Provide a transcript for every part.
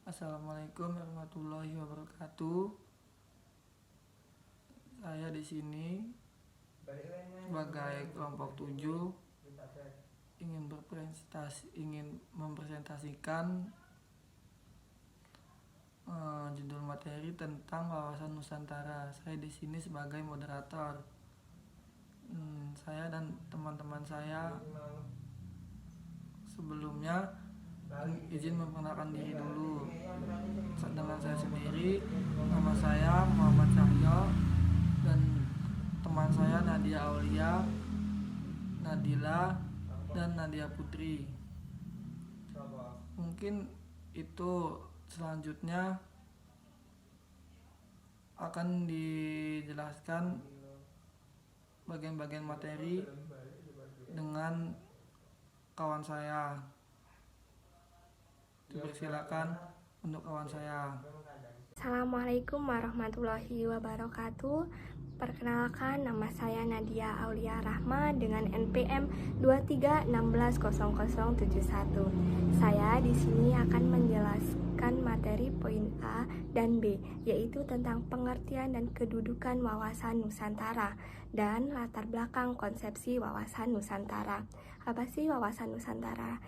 Assalamualaikum warahmatullahi wabarakatuh. Saya di sini sebagai kelompok 7 ingin mempresentasikan judul materi tentang wawasan Nusantara. Saya di sini sebagai moderator. Saya dan teman-teman saya sebelumnya izin memperkenalkan diri dulu. Dengan saya sendiri, nama saya Muhammad Cahyo dan teman saya Nadia Aulia, Nadila, dan Nadia Putri. Mungkin itu selanjutnya akan dijelaskan bagian-bagian materi dengan kawan saya. Dipersilakan untuk kawan saya. Assalamualaikum warahmatullahi wabarakatuh. Perkenalkan, nama saya Nadia Aulia Rahma dengan NPM 23160071. Saya di sini akan menjelaskan materi poin A dan B, yaitu tentang pengertian dan kedudukan wawasan Nusantara dan latar belakang konsepsi wawasan Nusantara. Apa sih wawasan Nusantara?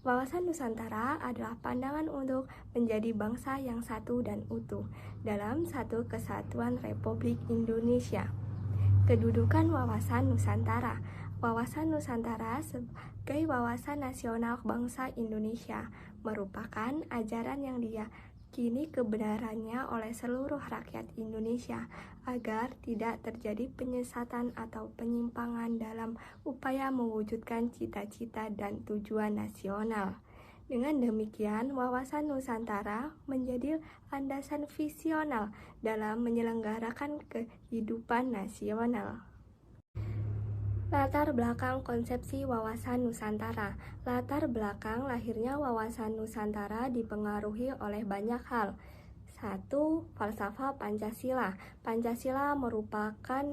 Wawasan Nusantara adalah pandangan untuk menjadi bangsa yang satu dan utuh dalam satu kesatuan Republik Indonesia. Kedudukan wawasan Nusantara. Wawasan Nusantara sebagai wawasan nasional bangsa Indonesia merupakan ajaran yang diyakini kebenarannya oleh seluruh rakyat Indonesia agar tidak terjadi penyesatan atau penyimpangan dalam upaya mewujudkan cita-cita dan tujuan nasional. Dengan demikian, wawasan Nusantara menjadi landasan visional dalam menyelenggarakan kehidupan nasional. Latar belakang konsepsi wawasan Nusantara. Latar belakang lahirnya wawasan Nusantara dipengaruhi oleh banyak hal. 1. Falsafah Pancasila. Pancasila merupakan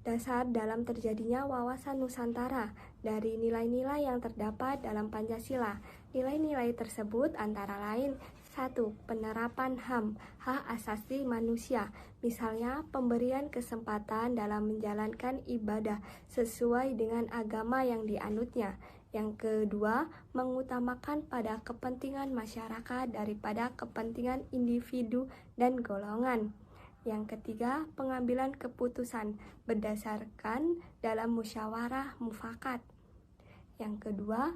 dasar dalam terjadinya wawasan Nusantara dari nilai-nilai yang terdapat dalam Pancasila. Nilai-nilai tersebut antara lain: 1. Penerapan HAM, hak asasi manusia, misalnya pemberian kesempatan dalam menjalankan ibadah sesuai dengan agama yang dianutnya. Yang kedua, mengutamakan pada kepentingan masyarakat daripada kepentingan individu dan golongan. Yang ketiga, pengambilan keputusan berdasarkan dalam musyawarah mufakat. Yang kedua,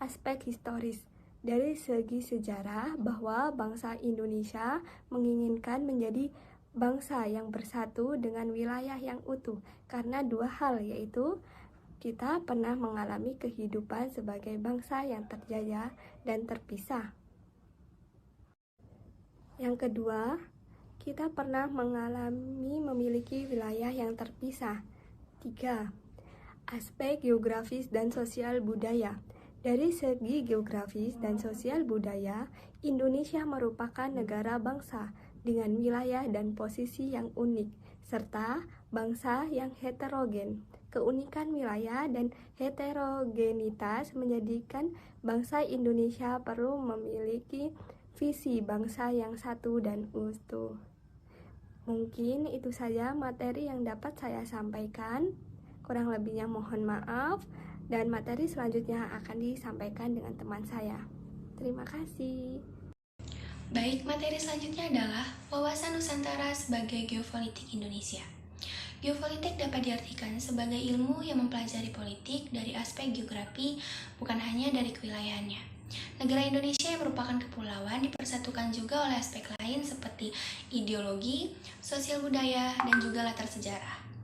aspek historis. Dari segi sejarah, bahwa bangsa Indonesia menginginkan menjadi bangsa yang bersatu dengan wilayah yang utuh karena dua hal, yaitu kita pernah mengalami kehidupan sebagai bangsa yang terjajah dan terpisah. Yang kedua, kita pernah mengalami memiliki wilayah yang terpisah. 3. Aspek geografis dan sosial budaya. Dari segi geografis dan sosial budaya, Indonesia merupakan negara bangsa dengan wilayah dan posisi yang unik, serta bangsa yang heterogen. Keunikan wilayah dan heterogenitas menjadikan bangsa Indonesia perlu memiliki visi bangsa yang satu dan utuh. Mungkin itu saja materi yang dapat saya sampaikan. Kurang lebihnya mohon maaf, dan materi selanjutnya akan disampaikan dengan teman saya. Terima kasih. Baik, materi selanjutnya adalah wawasan Nusantara sebagai geopolitik Indonesia. Geopolitik dapat diartikan sebagai ilmu yang mempelajari politik dari aspek geografi, bukan hanya dari kewilayahannya. Negara Indonesia yang merupakan kepulauan dipersatukan juga oleh aspek lain seperti ideologi, sosial budaya, dan juga latar sejarah.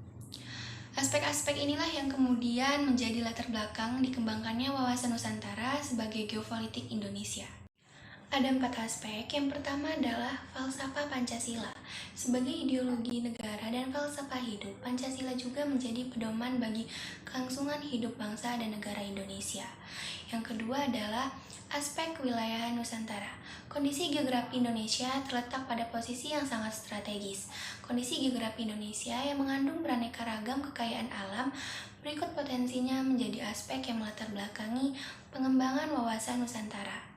Aspek-aspek inilah yang kemudian menjadi latar belakang dikembangkannya wawasan Nusantara sebagai geopolitik Indonesia. Ada 4 aspek. Yang pertama adalah falsafah Pancasila. Sebagai ideologi negara dan falsafah hidup, Pancasila juga menjadi pedoman bagi kelangsungan hidup bangsa dan negara Indonesia. Yang kedua adalah aspek kewilayahan Nusantara. Kondisi geografi Indonesia terletak pada posisi yang sangat strategis. Kondisi geografi Indonesia yang mengandung beraneka ragam kekayaan alam, berikut potensinya menjadi aspek yang melatar belakangi pengembangan wawasan Nusantara.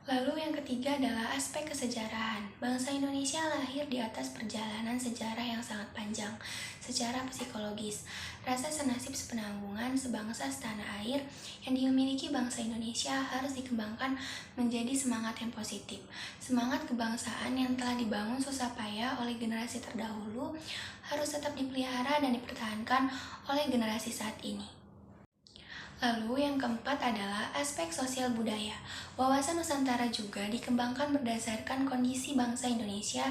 Lalu yang ketiga adalah aspek kesejarahan. Bangsa Indonesia lahir di atas perjalanan sejarah yang sangat panjang. Secara psikologis, rasa senasib sepenanggungan sebangsa setanah air yang dimiliki bangsa Indonesia harus dikembangkan menjadi semangat yang positif. Semangat kebangsaan yang telah dibangun susah payah oleh generasi terdahulu harus tetap dipelihara dan dipertahankan oleh generasi saat ini. Lalu yang keempat adalah aspek sosial budaya. Wawasan Nusantara juga dikembangkan berdasarkan kondisi bangsa Indonesia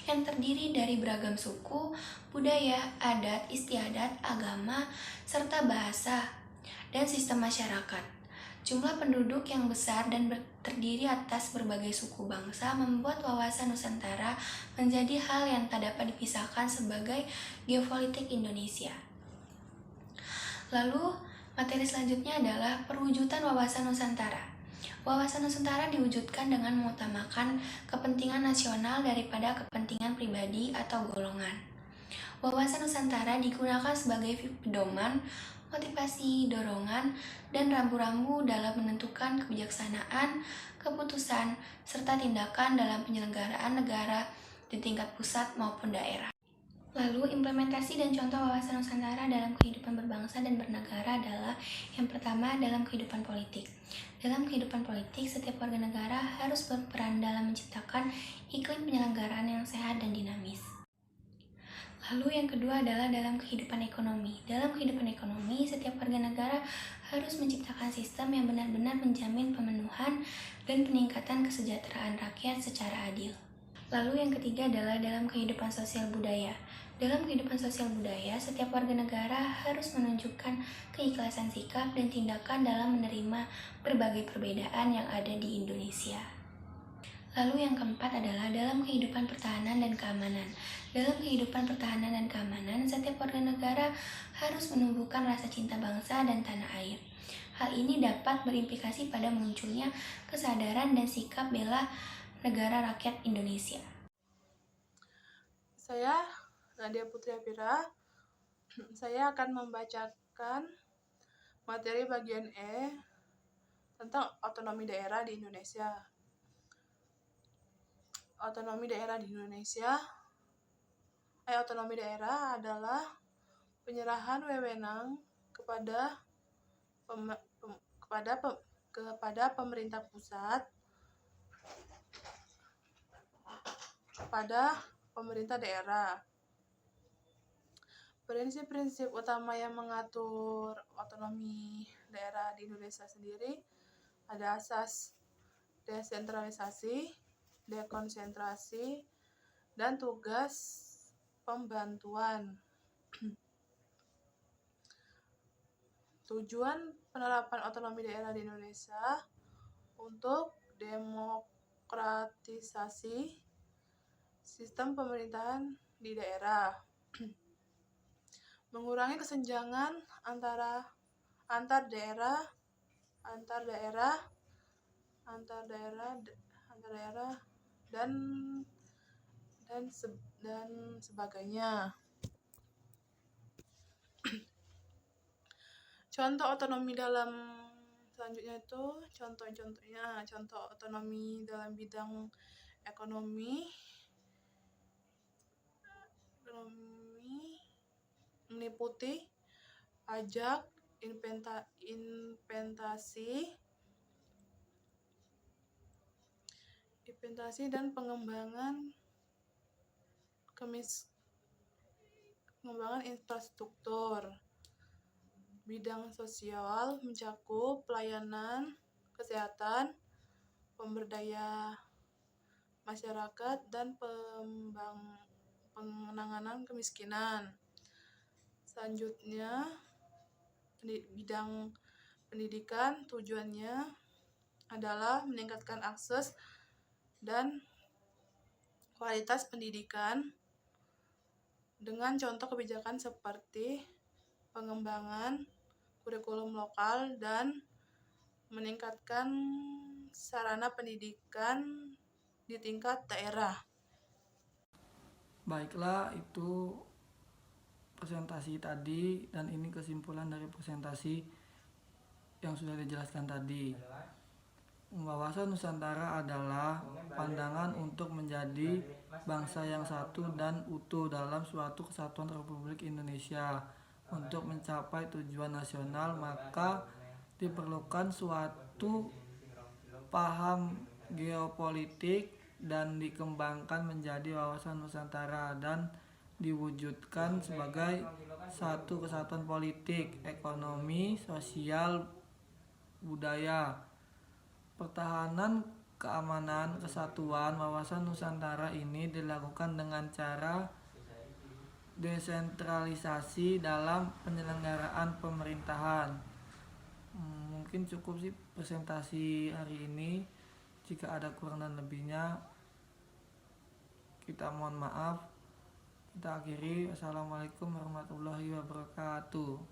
yang terdiri dari beragam suku, budaya, adat, istiadat, agama, serta bahasa dan sistem masyarakat. Jumlah penduduk yang besar dan terdiri atas berbagai suku bangsa membuat wawasan Nusantara menjadi hal yang tak dapat dipisahkan sebagai geopolitik Indonesia. Lalu, materi selanjutnya adalah perwujudan wawasan Nusantara. Wawasan Nusantara diwujudkan dengan mengutamakan kepentingan nasional daripada kepentingan pribadi atau golongan. Wawasan Nusantara digunakan sebagai pedoman, motivasi, dorongan, dan rambu-rambu dalam menentukan kebijaksanaan, keputusan, serta tindakan dalam penyelenggaraan negara di tingkat pusat maupun daerah. Lalu, implementasi dan contoh wawasan Nusantara dalam kehidupan berbangsa dan bernegara adalah yang pertama dalam kehidupan politik. Dalam kehidupan politik, setiap warga negara harus berperan dalam menciptakan iklim penyelenggaraan yang sehat dan dinamis. Lalu yang kedua adalah dalam kehidupan ekonomi. Dalam kehidupan ekonomi, setiap warga negara harus menciptakan sistem yang benar-benar menjamin pemenuhan dan peningkatan kesejahteraan rakyat secara adil. Lalu yang ketiga adalah dalam kehidupan sosial budaya. Dalam kehidupan sosial budaya, setiap warga negara harus menunjukkan keikhlasan sikap dan tindakan dalam menerima berbagai perbedaan yang ada di Indonesia. Lalu yang keempat adalah dalam kehidupan pertahanan dan keamanan. Dalam kehidupan pertahanan dan keamanan, setiap warga negara harus menumbuhkan rasa cinta bangsa dan tanah air. Hal ini dapat berimplikasi pada munculnya kesadaran dan sikap bela negara rakyat Indonesia. Saya Nadia Putri Apira. Saya akan membacakan materi bagian E tentang otonomi daerah di Indonesia. Otonomi daerah di Indonesia. Otonomi daerah adalah penyerahan wewenang kepada pemerintah pusat kepada pemerintah daerah. Prinsip-prinsip utama yang mengatur otonomi daerah di Indonesia sendiri ada asas desentralisasi, dekonsentrasi, dan tugas pembantuan. Tujuan penerapan otonomi daerah di Indonesia untuk demokratisasi sistem pemerintahan di daerah, mengurangi kesenjangan antar daerah dan sebagainya. Contoh otonomi dalam selanjutnya itu contoh otonomi dalam bidang ekonomi meliputi pajak, investasi dan pengembangan infrastruktur. Bidang sosial mencakup pelayanan kesehatan, pemberdaya masyarakat, dan penanganan kemiskinan. Selanjutnya, bidang pendidikan tujuannya adalah meningkatkan akses dan kualitas pendidikan dengan contoh kebijakan seperti pengembangan kurikulum lokal dan meningkatkan sarana pendidikan di tingkat daerah. Baiklah, itu presentasi tadi, dan ini kesimpulan dari presentasi yang sudah dijelaskan tadi. Wawasan Nusantara adalah pandangan untuk menjadi bangsa yang satu dan utuh dalam suatu kesatuan Republik Indonesia. Untuk mencapai tujuan nasional, maka diperlukan suatu paham geopolitik dan dikembangkan menjadi wawasan Nusantara dan diwujudkan sebagai satu kesatuan politik, ekonomi, sosial, budaya. Pertahanan keamanan kesatuan wawasan Nusantara ini dilakukan dengan cara desentralisasi dalam penyelenggaraan pemerintahan. Mungkin cukup sih presentasi hari ini. Jika ada kurang dan lebihnya, kita mohon maaf. Kita akhiri. Assalamualaikum warahmatullahi wabarakatuh.